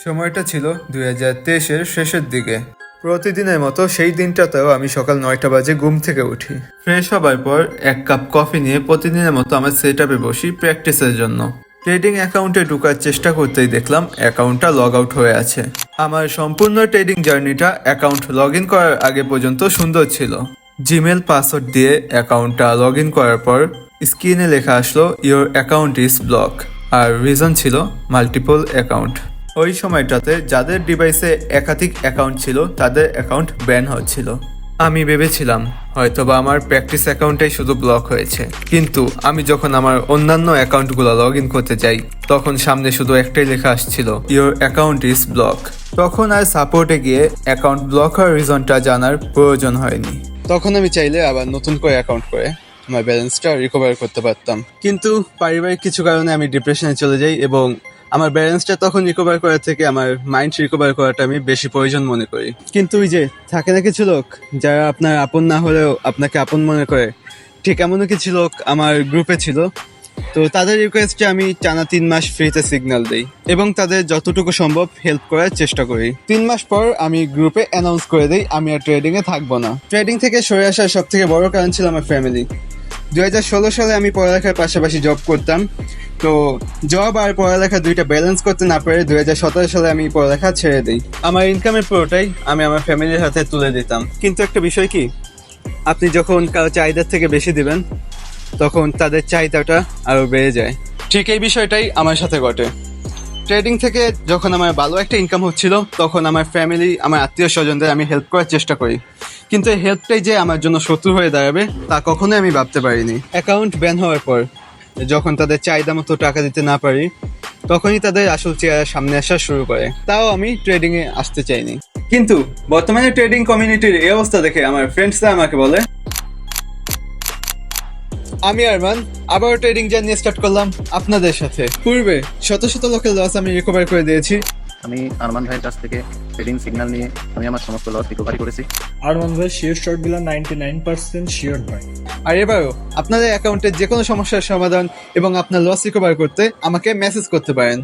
সময়টা ছিল 2023-এর শেষের দিকে। প্রতিদিনের মতো সেই দিনটাতেও আমি সকাল 9টা বাজে ঘুম থেকে উঠি। ফ্রেশ হবার পর এক কাপ কফি নিয়ে প্রতিদিনের মতো আমার সেট আপে বসি প্র্যাকটিসের জন্য। ট্রেডিং অ্যাকাউন্টে ঢোকার চেষ্টা করতেই দেখলাম অ্যাকাউন্টটা লগ আউট হয়ে আছে। আমার সম্পূর্ণ ট্রেডিং জার্নিটা অ্যাকাউন্ট লগ ইন করার আগে পর্যন্ত সুন্দর ছিল। জিমেল পাসওয়ার্ড দিয়ে অ্যাকাউন্টটা লগ ইন করার পর স্ক্রিনে লেখা আসলো ইওর অ্যাকাউন্ট ইজ ব্লক, আর রিজন ছিল মাল্টিপল অ্যাকাউন্ট। ওই সময়টাতে যাদের ডিভাইসে একাধিক অ্যাকাউন্ট ছিল তাদের অ্যাকাউন্ট ব্যান হচ্ছিল। আমি ভেবেছিলাম হয়তোবা আমার প্র্যাকটিস অ্যাকাউন্টটাই শুধু ব্লক হয়েছে, কিন্তু আমি যখন আমার অন্যান্য অ্যাকাউন্টগুলো লগ ইন করতে যাই তখন সামনে শুধু একটাই লেখা আসছিল ইওর অ্যাকাউন্ট ইজ ব্লক। তখন আর সাপোর্টে গিয়ে অ্যাকাউন্ট ব্লক হওয়ার রিজনটা জানার প্রয়োজন হয়নি। তখন আমি চাইলে আবার নতুন করে অ্যাকাউন্ট করে আমার ব্যালেন্সটা রিকভার করতে পারতাম, কিন্তু পারিবারিক কিছু কারণে আমি ডিপ্রেশনে চলে যাই এবং আমার ব্যালেন্সটা তখন রিকভার করার থেকে আমার মাইন্ড রিকভার করাটা আমি বেশি প্রয়োজন মনে করি। কিন্তু ওই যে থাকে না কিছু লোক যারা আপনার আপন না হলেও আপনাকে আপন মনে করে, ঠিক এমনও কিছু লোক আমার গ্রুপে ছিল। তো তাদের রিকোয়েস্টে আমি টানা 3 মাস ফ্রিতে সিগন্যাল দেই এবং তাদের যতটুকু সম্ভব হেল্প করার চেষ্টা করি। 3 মাস পর আমি গ্রুপে অ্যানাউন্স করে দিই আমি আর ট্রেডিংয়ে থাকবো না। ট্রেডিং থেকে সরে আসার সব থেকে বড় কারণ ছিল আমার ফ্যামিলি। 2016 সালে আমি পড়ালেখার পাশাপাশি জব করতাম, তো জব আর পড়ালেখা দুইটা ব্যালেন্স করতে না পারে 2017 সালে আমি পড়ালেখা ছেড়ে দিই। আমার ইনকামের পুরোটাই আমি আমার ফ্যামিলির হাতে তুলে দিতাম। কিন্তু একটা বিষয় কি, আপনি যখন কারো চাহিদার থেকে বেশি দিবেন তখন তাদের চাহিদাটা আরও বেড়ে যায়। ঠিক এই বিষয়টাই আমার সাথে ঘটে। ট্রেডিং থেকে যখন আমার ভালো একটা ইনকাম হচ্ছিল তখন আমার ফ্যামিলি, আমার আত্মীয় স্বজনদের আমি হেল্প করার চেষ্টা করি, কিন্তু এই হেল্পটাই যে আমার জন্য শত্রু হয়ে দাঁড়াবে তা কখনোই আমি ভাবতে পারিনি। অ্যাকাউন্ট ব্যান হওয়ার পর যখন তাদের চাহিদা মতো টাকা দিতে না পারি তখনই তাদের আসল চেহারা সামনে আসা শুরু করে। তাও আমি ট্রেডিংয়ে আসতে চাইনি। কিন্তু বর্তমানে ট্রেডিং কমিউনিটির এই অবস্থা দেখে আমার ফ্রেন্ডসরা আমাকে বলে, আমি আরমান আবারও ট্রেডিং জার্নি স্টার্ট করলাম আপনাদের সাথে। পূর্বে শত শত লোকের লস আমি রিকভার করে দিয়েছি। আমি আরমান ভাইয়ের কাছ থেকে ট্রেডিং সিগন্যাল নিয়ে আমি আমার সমস্ত লস রিকভারি করেছি। আরমান ভাই শিওর শর্ট দিলা 99% শিওর ভাই। আর এবারও আপনাদের অ্যাকাউন্টের যে কোনো সমস্যার সমাধান এবং আপনার লস রিকভার করতে আমাকে মেসেজ করতে পারেন।